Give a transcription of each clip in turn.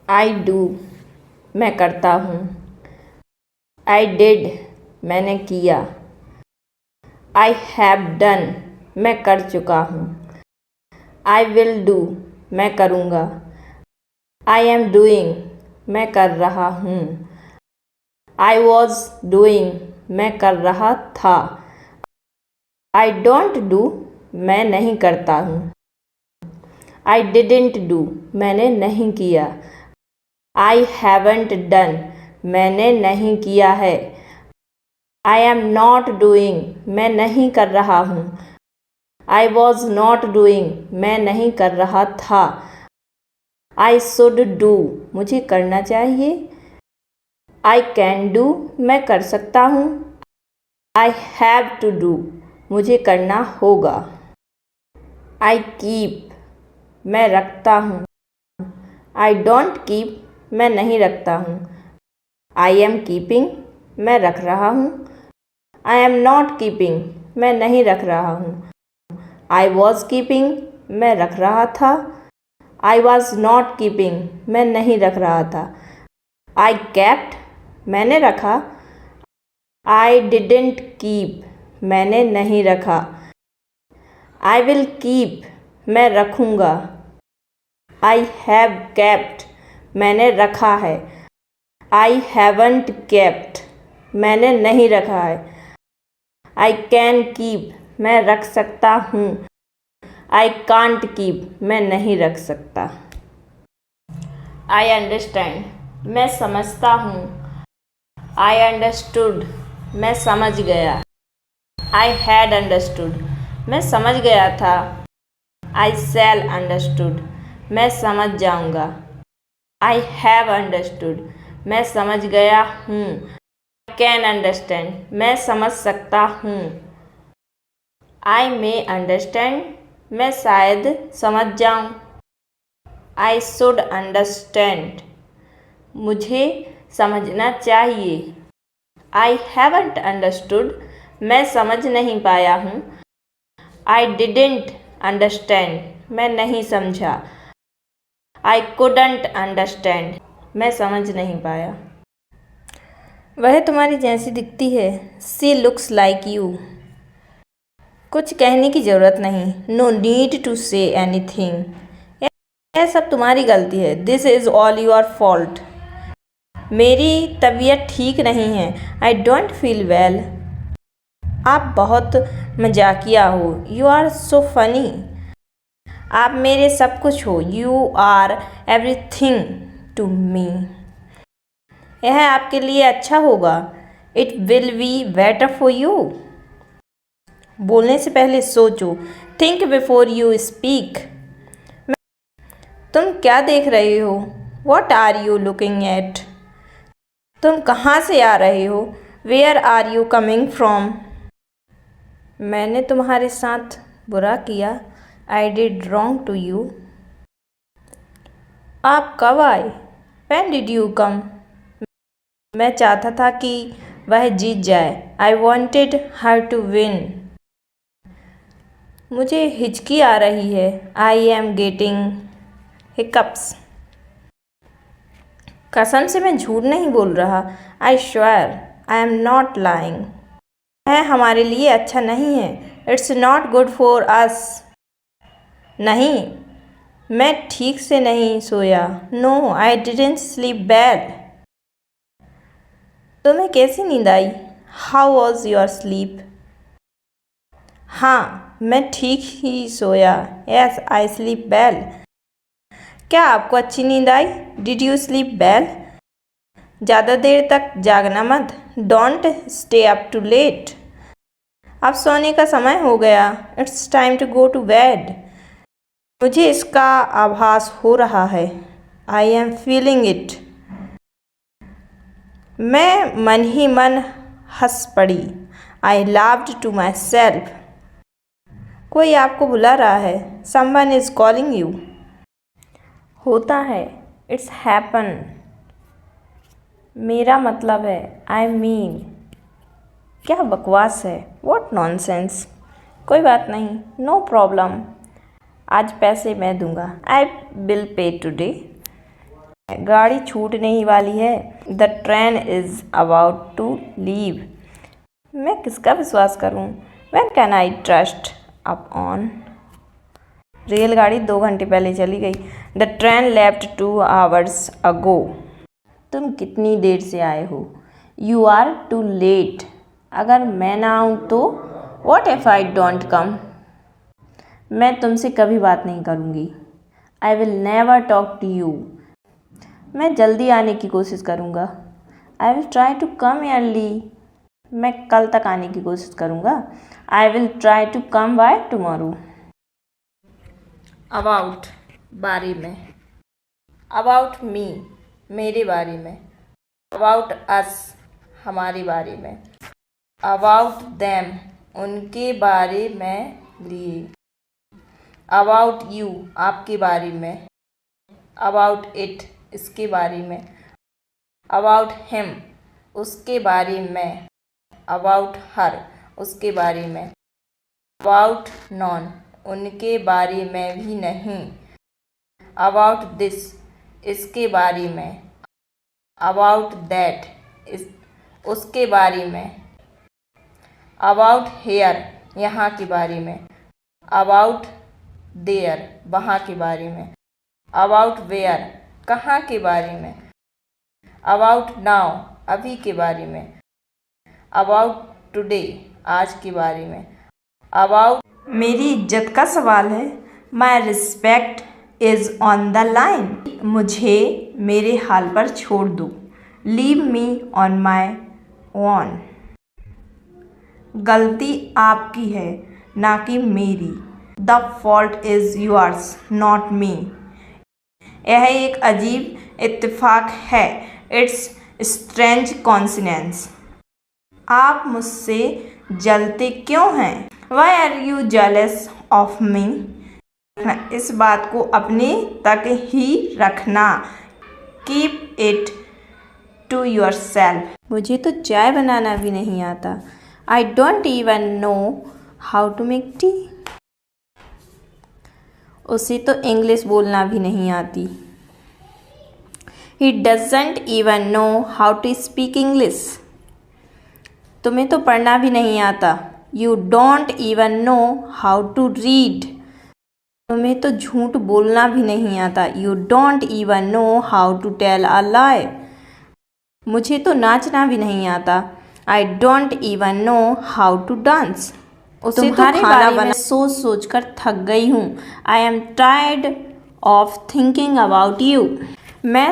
I do मैं करता हूँ। आई डिड मैंने किया। आई हैव डन मैं कर चुका हूँ। आई विल डू मैं करूँगा। आई एम डूइंग मैं कर रहा हूँ। आई वॉज डूइंग मैं कर रहा था। आई डोंट डू मैं नहीं करता हूँ। आई डिडंट डू मैंने नहीं किया। आई हैवंट डन मैंने नहीं किया है। आई एम नॉट डूइंग मैं नहीं कर रहा हूँ। आई वॉज नॉट डूइंग मैं नहीं कर रहा था। आई शुड डू मुझे करना चाहिए। आई कैन डू मैं कर सकता हूँ। आई हैव टू डू मुझे करना होगा। आई कीप मैं रखता हूँ। आई डोंट कीप मैं नहीं रखता हूँ। आई एम कीपिंग मैं रख रहा हूँ। आई एम नॉट कीपिंग मैं नहीं रख रहा हूँ। आई वॉज कीपिंग मैं रख रहा था। आई वॉज नॉट कीपिंग मैं नहीं रख रहा था। आई केप्ट मैंने रखा। आई डिडंट कीप मैंने नहीं रखा। आई विल कीप मैं रखूँगा। आई हैव केप्ट मैंने रखा है। आई हैवंट केप्ट मैंने नहीं रखा है। आई कैन कीप मैं रख सकता हूँ। आई कांट कीप मैं नहीं रख सकता। आई अंडरस्टैंड मैं समझता हूँ। आई अंडरस्टूड मैं समझ गया। आई हैड अंडरस्टूड मैं समझ गया था। आई शैल अंडरस्टूड मैं समझ जाऊँगा। आई हैव अंडरस्टूड मैं समझ गया हूँ। आई कैन अंडरस्टैंड मैं समझ सकता हूँ। आई मे अंडरस्टैंड मैं शायद समझ जाऊँ। आई शुड अंडरस्टैंड मुझे समझना चाहिए। आई हैवंट अंडरस्टूड मैं समझ नहीं पाया हूँ। आई डिडंट अंडरस्टैंड मैं नहीं समझा। आई कुडंट अंडरस्टैंड मैं समझ नहीं पाया। वह तुम्हारी जैसी दिखती है। शी लुक्स लाइक यू कुछ कहने की ज़रूरत नहीं। No need to say anything यह सब तुम्हारी गलती है। This is all your fault मेरी तबीयत ठीक नहीं है। आई डोंट फील वेल आप बहुत मजाकिया हो। यू आर सो फनी आप मेरे सब कुछ हो। You are everything to me यह आपके लिए अच्छा होगा। It will be better for you बोलने से पहले सोचो। थिंक बिफोर यू स्पीक तुम क्या देख रहे हो? What are you looking at तुम कहाँ से आ रहे हो? Where are you coming from मैंने तुम्हारे साथ बुरा किया। I did wrong to you आप कब आए? व्हेन डिड यू कम मैं चाहता था कि वह जीत जाए। I wanted her to win मुझे हिचकी आ रही है। आई एम गेटिंग हिकअप्स कसम से मैं झूठ नहीं बोल रहा। I sure I am not lying यह हमारे लिए अच्छा नहीं है। It's not good for us नहीं मैं ठीक से नहीं सोया। No I didn't sleep well तुम्हें कैसी नींद आई? हाउ वॉज योर स्लीप हाँ मैं ठीक ही सोया। यस आई स्लीप वेल क्या आपको अच्छी नींद आई? डिड यू स्लीप वेल ज़्यादा देर तक जागना मत। Don't stay up too late अब सोने का समय हो गया। It's time to go to bed मुझे इसका आभास हो रहा है। आई एम फीलिंग इट मैं मन ही मन हंस पड़ी। आई लाफ्ड टू माई सेल्फ कोई आपको बुला रहा है। समवन इज़ कॉलिंग यू होता है। इट्स हैपन मेरा मतलब है। आई मीन क्या बकवास है। व्हाट नॉनसेंस कोई बात नहीं। नो प्रॉब्लम आज पैसे मैं दूंगा। आई विल पे टुडे गाड़ी छूटने ही वाली है। The train is about to leave. मैं किसका विश्वास करूं? When can I trust upon. रेलगाड़ी 2 घंटे पहले चली गई। The train left 2 hours ago. तुम कितनी देर से आए हो? You are too late. अगर मैं ना आऊँ तो? What if I don't come. मैं तुमसे कभी बात नहीं करूँगी। I will never talk to you. मैं जल्दी आने की कोशिश करूँगा। I will try to come early. मैं कल तक आने की कोशिश करूँगा। I will try to come by tomorrow. About, बारे में। अबाउट मी, मेरे बारे में। अबाउट अस, हमारे बारे में। अबाउट देम, उनके बारे में लिए। अबाउट यू, आपके बारे में। अबाउट इट, इसके बारे में। अबाउट हिम, उसके बारे में। अबाउट हर, उसके बारे में। अबाउट नॉन, उनके बारे में भी नहीं। अबाउट दिस, इसके बारे में। अबाउट दैट, उसके बारे में। अबाउट हेयर, यहाँ के बारे में। अबाउट देयर, वहाँ के बारे में। अबाउट वेयर, कहाँ के बारे में। अबाउट नाउ, अभी के बारे में। अबाउट टुडे, आज के बारे में। अबाउट, मेरी इज्जत का सवाल है। My respect is on the line. मुझे मेरे हाल पर छोड़ दो। Leave me on my own. गलती आपकी है, ना कि मेरी। The fault is yours, not me. यह एक अजीब इत्तेफाक है। It's strange coincidence. आप मुझसे जलते क्यों हैं? Why are you jealous of me. इस बात को अपने तक ही रखना। Keep it to yourself. मुझे तो चाय बनाना भी नहीं आता। I don't even know how to make tea. उसे तो इंग्लिश बोलना भी नहीं आती। He doesn't even know how to speak English. तुम्हें तो पढ़ना भी नहीं आता। You don't even know how to read. तुम्हें तो झूठ बोलना भी नहीं आता। You don't even know how to tell a lie. मुझे तो नाचना भी नहीं आता। I don't even know how to dance. तुम्हारे बारे में सोच सोच कर थक गई हूँ। I am tired of thinking about you. मैं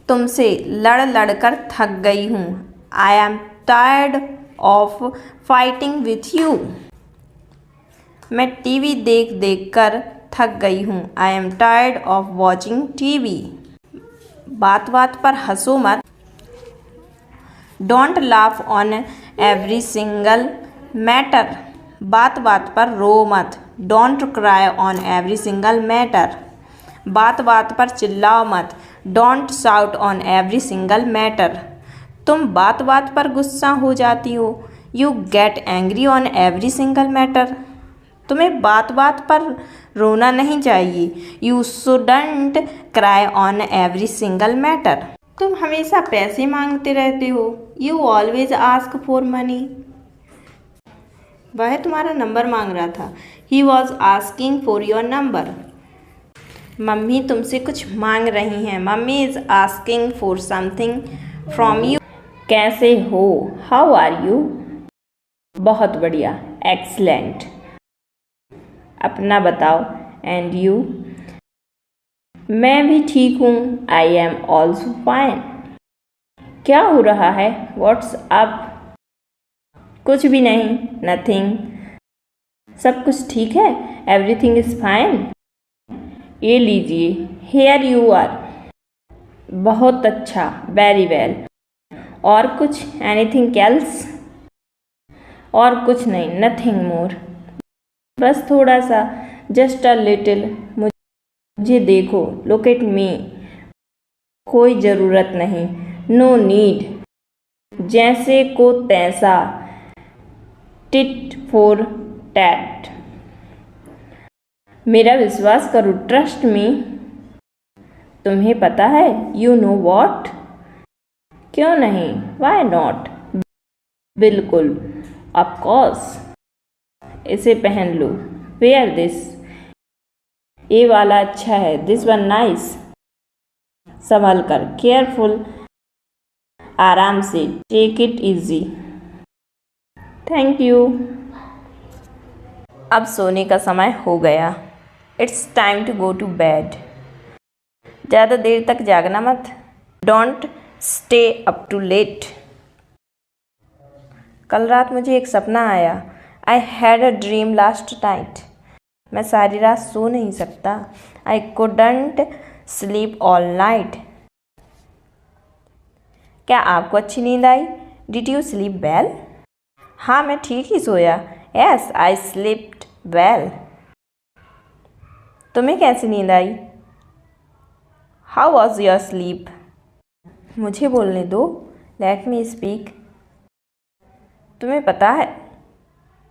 तुमसे लड़ लड़ कर थक गई हूँ। I am tired of fighting with you. मैं टीवी देख देख कर थक गई हूँ। I am tired of watching TV. बात बात पर हंसो मत। Don't laugh on every single matter. बात बात पर रो मत। Don't cry on every single matter. बात बात पर चिल्लाओ मत। Don't shout on every single matter. तुम बात बात पर गुस्सा हो जाती हो। You get angry on every single matter. तुम्हें बात बात पर रोना नहीं चाहिए। You shouldn't cry on every single matter. तुम हमेशा पैसे मांगते रहते हो। You always ask for money. वह तुम्हारा नंबर मांग रहा था। He was asking for your number. Mummy तुमसे कुछ मांग रही हैं। Mummy is asking for something from you. कैसे हो? How are you? बहुत बढ़िया, एक्सलेंट। अपना बताओ। And you? मैं भी ठीक हूँ। I am also fine. क्या हो रहा है? What's up? कुछ भी नहीं, नथिंग। सब कुछ ठीक है? Everything is fine. ये लीजिए, हेयर यू आर। बहुत अच्छा, वेरी वेल। और कुछ? Anything else? और कुछ नहीं, नथिंग मोर। बस थोड़ा सा, जस्ट अ लिटिल। मुझे देखो, लुक एट मी। कोई ज़रूरत नहीं, नो नीड। जैसे को तैसा, टिट फॉर टैट। मेरा विश्वास करो, ट्रस्ट मी। तुम्हें पता है? You know what? क्यों नहीं? Why not? बिल्कुल, ऑफ कोर्स। इसे पहन लो। Where this? ये वाला अच्छा है। This one nice. संभल कर, केयरफुल, आराम से, take it easy. Thank you. अब सोने का समय हो गया। It's time to go to bed. ज़्यादा देर तक जागना मत। Don't stay up too late. कल रात मुझे एक सपना आया। I had a dream last night. मैं सारी रात सो नहीं सकता। I couldn't sleep all night. क्या आपको अच्छी नींद आई? Did you sleep well? हाँ, मैं ठीक ही सोया। यस, आई स्लीप्ड वेल। तुम्हें कैसी नींद आई? How was your sleep? मुझे बोलने दो। Let me speak. तुम्हें पता है?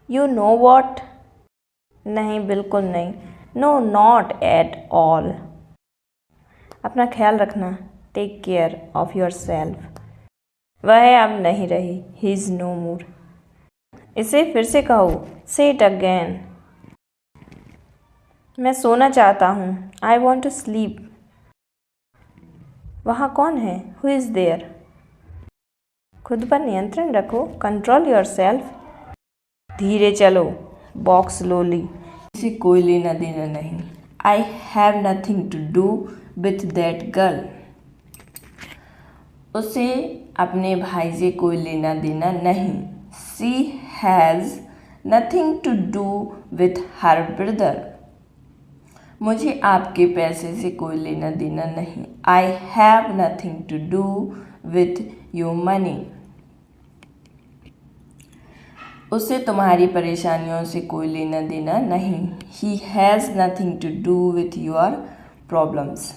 You know what? नहीं, बिल्कुल नहीं। No, not at all. अपना ख्याल रखना। Take care of yourself. वह अब नहीं रही। He is no more. इसे फिर से कहो। से इट अगेन। मैं सोना चाहता हूँ। I want to sleep. वहाँ कौन है? Who is there? खुद पर नियंत्रण रखो। Control yourself. धीरे चलो। Walk slowly. इसे कोई लेना देना नहीं। I have nothing to do with that girl. उसे अपने भाई से कोई लेना देना नहीं। She has nothing to do with her brother. मुझे आपके पैसे से कोई लेना देना नहीं। I have nothing to do with your money. उसे तुम्हारी परेशानियों से कोई लेना देना नहीं। He has nothing to do with your problems.